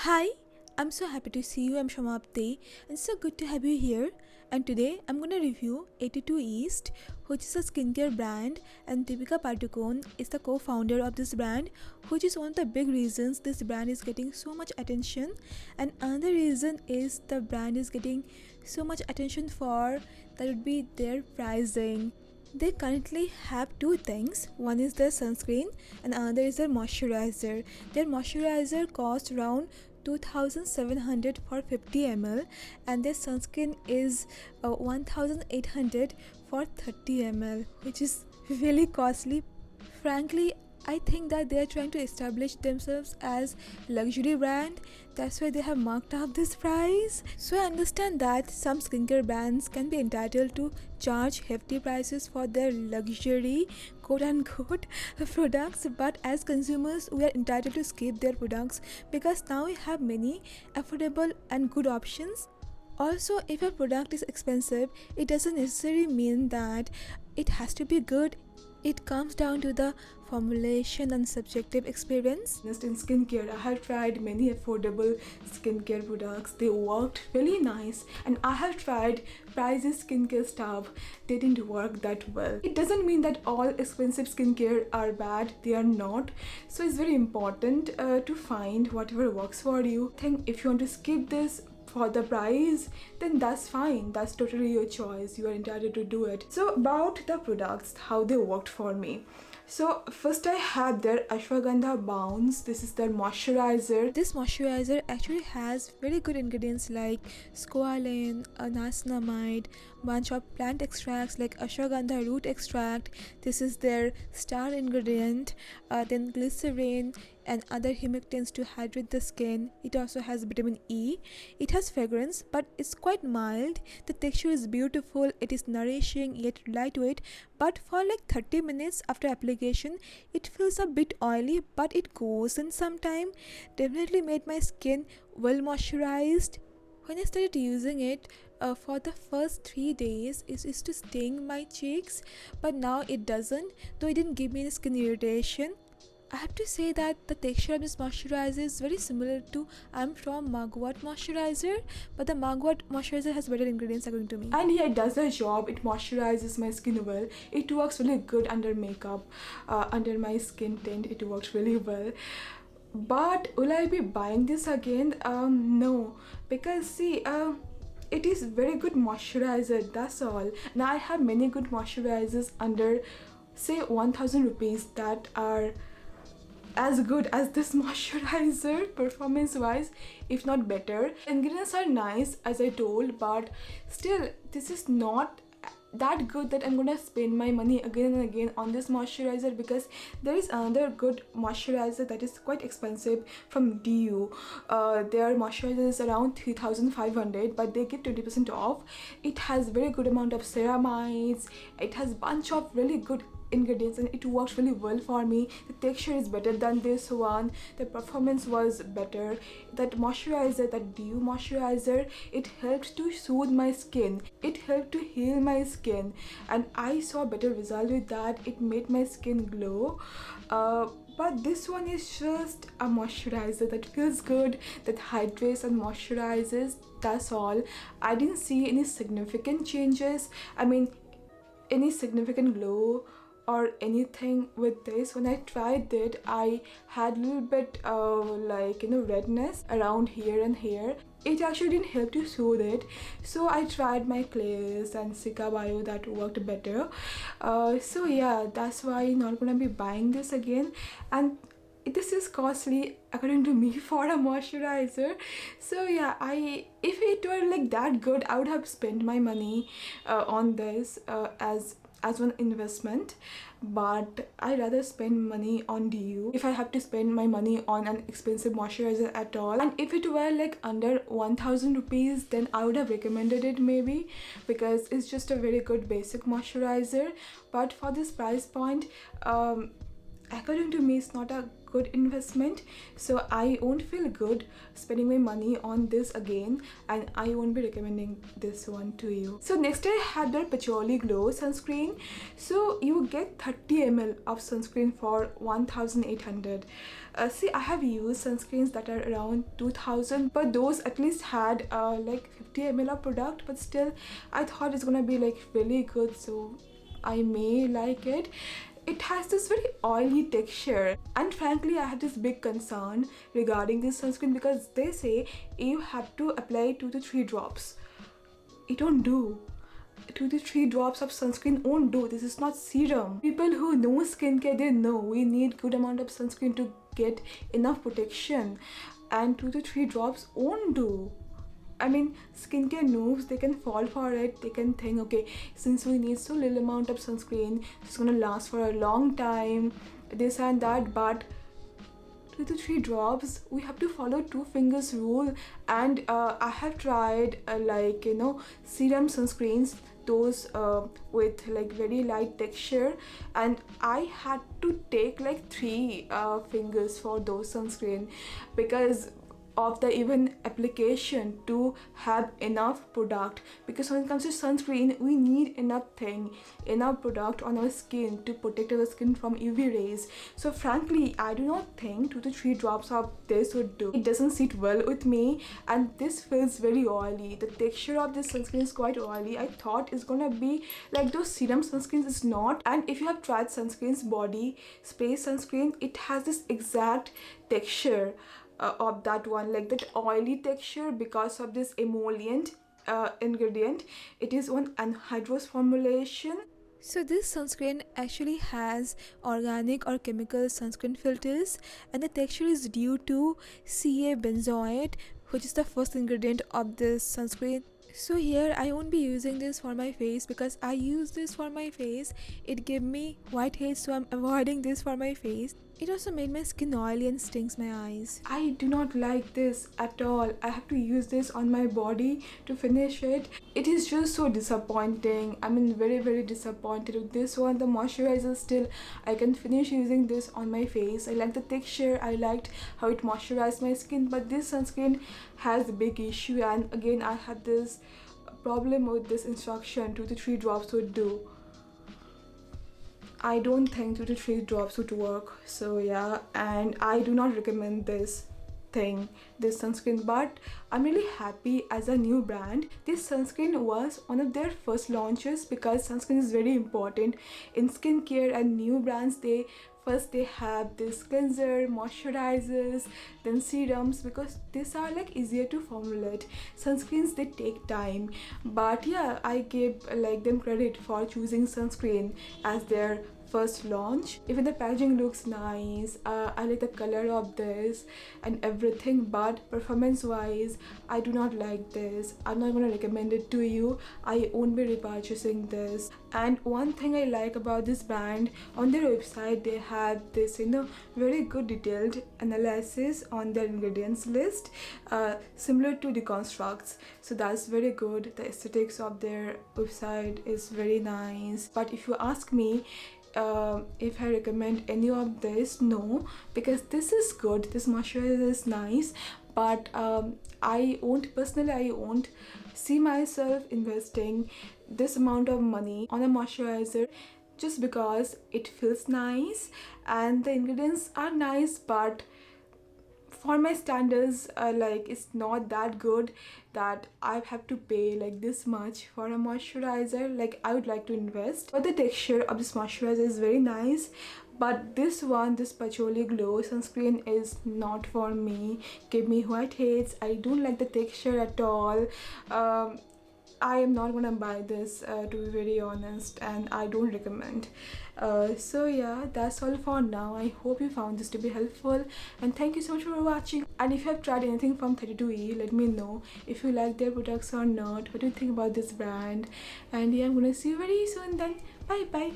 Hi, I'm so happy to see you. I'm Shamapti, and it's so good to have you here. And today I'm gonna review 82 East, which is a skincare brand, and Deepika Padukone is the co-founder of this brand, which is one of the big reasons this brand is getting so much attention. And another reason is the brand is getting so much attention for that would be their pricing. They currently have two things. One is their sunscreen and another is their moisturizer. Their moisturizer costs around 2700 for 50 ml and their sunscreen is 1800 for 30 ml, which is really costly. Frankly, I think that they are trying to establish themselves as luxury brand. That's why they have marked up this price. So I understand that some skincare brands can be entitled to charge hefty prices for their luxury quote unquote products, but as consumers we are entitled to skip their products because now we have many affordable and good options. Also, if a product is expensive, it doesn't necessarily mean that it has to be good. It comes down to the formulation and subjective experience. Just in skincare, I have tried many affordable skincare products. They worked really nice, and I have tried pricey skincare stuff. They didn't work that well. It doesn't mean that all expensive skincare are bad. They are not. So it's very important to find whatever works for you. I think if you want to skip this for the price, then that's fine. That's totally your choice. You are entitled to do it. So about the products, how they worked for me. So first I had their Ashwagandha Bounce. This is their moisturizer. This moisturizer actually has very good ingredients like squalane, niacinamide, bunch of plant extracts like ashwagandha root extract. This is their star ingredient. Then glycerin and other humectants to hydrate the skin. It also has vitamin E. It has fragrance, but it's quite mild. The texture is beautiful. It is nourishing yet lightweight, but for like 30 minutes after application it feels a bit oily, but it goes in some time. Definitely made my skin well moisturized. When I started using it, for the first 3 days it used to sting my cheeks, but now it doesn't, though it didn't give me any skin irritation. I have to say that the texture of this moisturizer is very similar to I'm from Mugwort moisturizer, but the Mugwort moisturizer has better ingredients according to me. And yeah, it does the job. It moisturizes my skin well. It works really good under makeup, under my skin tint. It works really well. But will I be buying this again? No, because see, it is very good moisturizer. That's all. Now I have many good moisturizers under, say, 1000 rupees that are as good as this moisturizer performance wise, if not better. Ingredients are nice as I told, but still this is not that good that I'm gonna spend my money again and again on this moisturizer, because there is another good moisturizer that is quite expensive from DU. Their moisturizer is around 3500, but they give 20% off. It has very good amount of ceramides. It has bunch of really good ingredients and it works really well for me. The texture is better than this one. The performance was better. That moisturizer, that dew moisturizer, it helped to soothe my skin. It helped to heal my skin, and I saw better result with that. It made my skin glow. But this one is just a moisturizer that feels good, that hydrates and moisturizes. That's all. I didn't see any significant changes. I mean, any significant glow or anything with this. When I tried it, I had a little bit like, you know, redness around here and here. It actually didn't help to soothe it, so I tried my Clays and Sika Bio that worked better. So yeah, that's why I'm not gonna be buying this again. And this is costly according to me for a moisturizer. So yeah, if it were like that good, I would have spent my money on this as one investment, but I rather spend money on DU if I have to spend my money on an expensive moisturizer at all. And if it were like under 1000 rupees, then I would have recommended it maybe, because it's just a very good basic moisturizer. But for this price point, according to me, it's not a good investment, so I won't feel good spending my money on this again, and I won't be recommending this one to you. So next I had the Patchouli Glow Sunscreen. So you get 30 ml of sunscreen for 1800. See, I have used sunscreens that are around 2000, but those at least had like 50 ml of product, but still I thought it's gonna be like really good, so I may like it. It has this very oily texture, and frankly I have this big concern regarding this sunscreen because they say you have to apply 2 to 3 drops. It don't do. 2 to 3 drops of sunscreen won't do. This is not serum. People who know skincare, they know we need good amount of sunscreen to get enough protection, and 2 to 3 drops won't do. I mean, skincare noobs, they can fall for it. They can think, okay, since we need so little amount of sunscreen, it's gonna last for a long time, this and that, but 2 to 3 drops, we have to follow 2 fingers rule. And I have tried like, you know, serum sunscreens, those with like very light texture, and I had to take like 3 fingers for those sunscreen because of the even application to have enough product. Because when it comes to sunscreen, we need enough product on our skin to protect our skin from UV rays. So frankly, I do not think 2 to 3 drops of this would do. It doesn't sit well with me, and this feels very oily. The texture of this sunscreen is quite oily. I thought it's gonna be like those serum sunscreens. It's not. And if you have tried sunscreens, body spray sunscreen, it has this exact texture of that one, like that oily texture, because of this emollient ingredient. It is one anhydrous formulation. So this sunscreen actually has organic or chemical sunscreen filters, and the texture is due to CA benzoate, which is the first ingredient of this sunscreen. So here I won't be using this for my face because I use this for my face. It gave me whiteheads, so I'm avoiding this for my face. It also made my skin oily and stings my eyes. I do not like this at all. I have to use this on my body to finish it. It is just so disappointing. I mean, very disappointed with this one. The moisturizer, still I can finish using this on my face. I like the texture, I liked how it moisturized my skin, but this sunscreen has a big issue. And again, I have this problem with this instruction, 2 to 3 drops would do. I don't think 2 to 3 drops would work. So yeah, and I do not recommend this sunscreen, but I'm really happy as a new brand. This sunscreen was one of their first launches because sunscreen is very important in skincare, and new brands, they have this cleanser, moisturizers, then serums, because these are like easier to formulate. Sunscreens, they take time, but yeah, I give like them credit for choosing sunscreen as their first launch. Even the packaging looks nice. I like the color of this and everything, but performance wise, I do not like this. I'm not gonna recommend it to you. I won't be repurchasing this. And one thing I like about this brand, on their website they have this, you know, very good detailed analysis on their ingredients list, similar to Deconstructs. So that's very good. The aesthetics of their website is very nice. But if you ask me if I recommend any of this, no, because this is good, this moisturizer is nice, but I won't see myself investing this amount of money on a moisturizer just because it feels nice and the ingredients are nice, but for my standards, like, it's not that good that I have to pay like this much for a moisturizer. Like, I would like to invest, but the texture of this moisturizer is very nice. But this one, this Patchouli Glow Sunscreen, is not for me. Give me whiteheads. I don't like the texture at all. I am not gonna buy this, to be very honest, and I don't recommend. So yeah, that's all for now. I hope you found this to be helpful, and thank you so much for watching. And if you have tried anything from 32E, let me know if you like their products or not. What do you think about this brand? And yeah, I'm gonna see you very soon then. Bye bye.